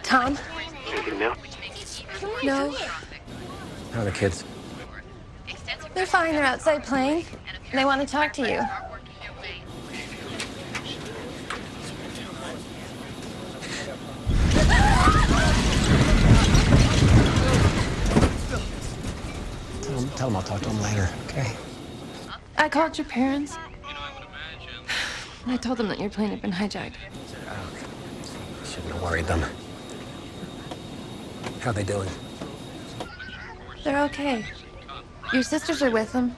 Tom? Anything new? No. How are the kids? They're fine. They're outside playing. They want to talk to you. Tell them I'll talk to them later, okay? I called your parents. I told them that your plane had been hijacked. Shouldn't have worried them. How they doing? They're okay. Your sisters are with them.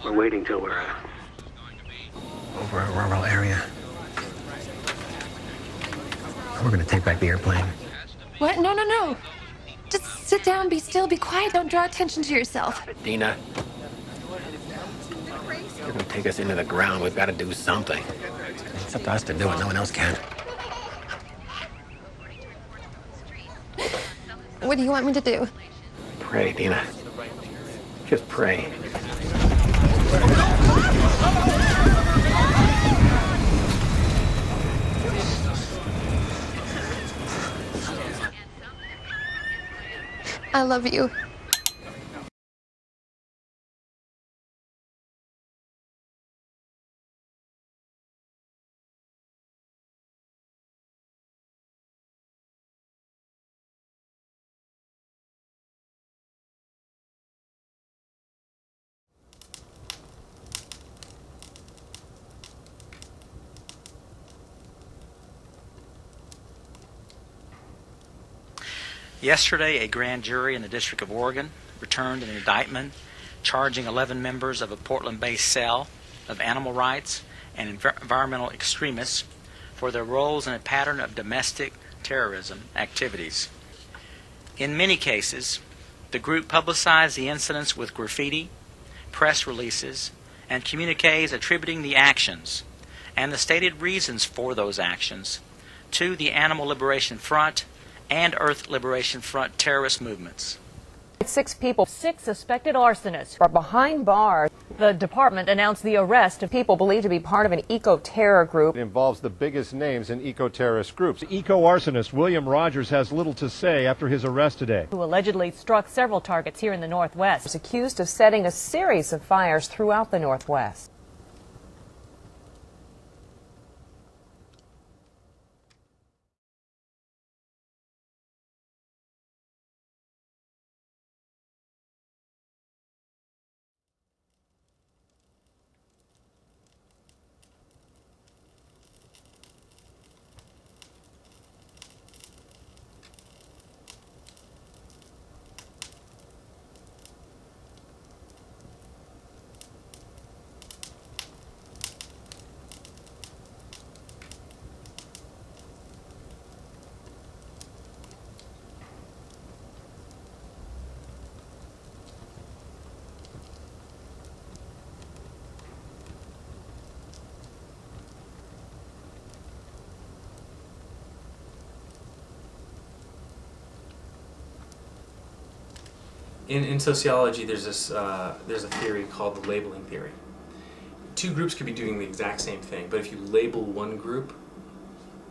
We're waiting till we're over a rural area. We're gonna take back the airplane. What? No, no, no. Just sit down, be still, be quiet. Don't draw attention to yourself. Dina. They're gonna take us into the ground. We've got to do something. It's up to us to do it. No one else can. What do you want me to do? Pray, Dina. Just pray. I love you. Yesterday, a grand jury in the District of Oregon returned an indictment charging 11 members of a Portland-based cell of animal rights and environmental extremists for their roles in a pattern of domestic terrorism activities. In many cases, the group publicized the incidents with graffiti, press releases, and communiques attributing the actions and the stated reasons for those actions to the Animal Liberation Front and Earth Liberation Front terrorist movements. 6 people, 6 suspected arsonists are behind bars. The department announced the arrest of people believed to be part of an eco-terror group. It involves the biggest names in eco-terrorist groups. Eco-arsonist William Rogers has little to say after his arrest today. Who allegedly struck several targets here in the Northwest. Was accused of setting a series of fires throughout the Northwest. In sociology, there's a theory called the labeling theory. 2 groups could be doing the exact same thing, but if you label one group,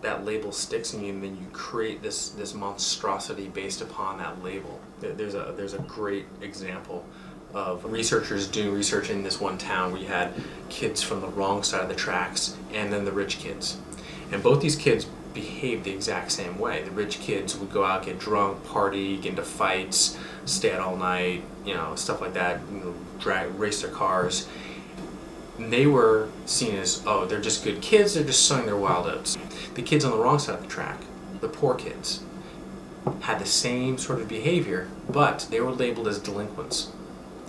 that label sticks in you, and then you create this monstrosity based upon that label. There's a great example of researchers doing research in this one town where you had kids from the wrong side of the tracks and then the rich kids, and both these kids behaved the exact same way. The rich kids would go out, get drunk, party, get into fights, stay out all night, stuff like that, race their cars. And they were seen as, oh, they're just good kids, they're just sowing their wild oats. The kids on the wrong side of the track, the poor kids, had the same sort of behavior, but they were labeled as delinquents.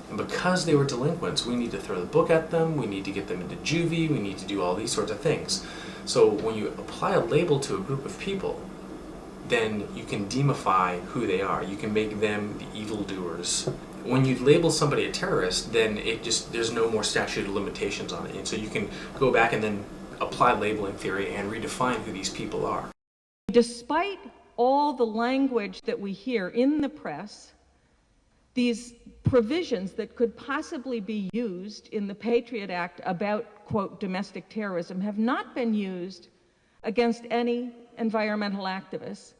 And because they were delinquents, we need to throw the book at them, we need to get them into juvie, we need to do all these sorts of things. So when you apply a label to a group of people, then you can demify who they are. You can make them the evildoers When you label somebody a terrorist, then there's no more statute of limitations on it. And so you can go back and then apply labeling theory and redefine who these people are. Despite all the language that we hear in the press, these provisions that could possibly be used in the Patriot Act about, quote, domestic terrorism have not been used against any environmental activists.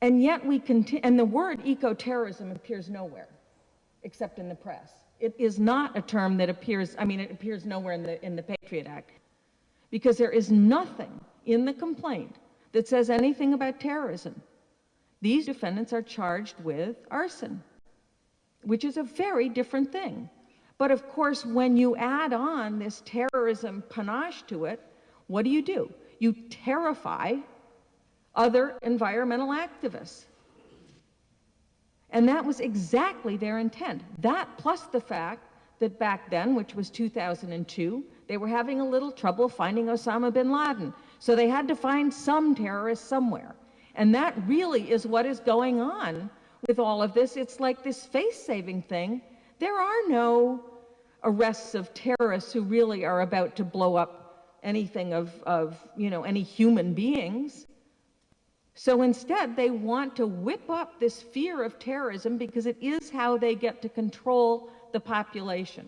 And yet we continue, and the word eco-terrorism appears nowhere except in the press. It is not a term that appears, it appears nowhere in the Patriot Act, because there is nothing in the complaint that says anything about terrorism. These defendants are charged with arson, which is a very different thing. But of course, when you add on this terrorism panache to it, what do? You terrify other environmental activists. And that was exactly their intent. That plus the fact that back then, which was 2002, they were having a little trouble finding Osama bin Laden. So they had to find some terrorist somewhere. And that really is what is going on with all of this. It's like this face-saving thing. There are no arrests of terrorists who really are about to blow up anything of any human beings. So instead, they want to whip up this fear of terrorism because it is how they get to control the population.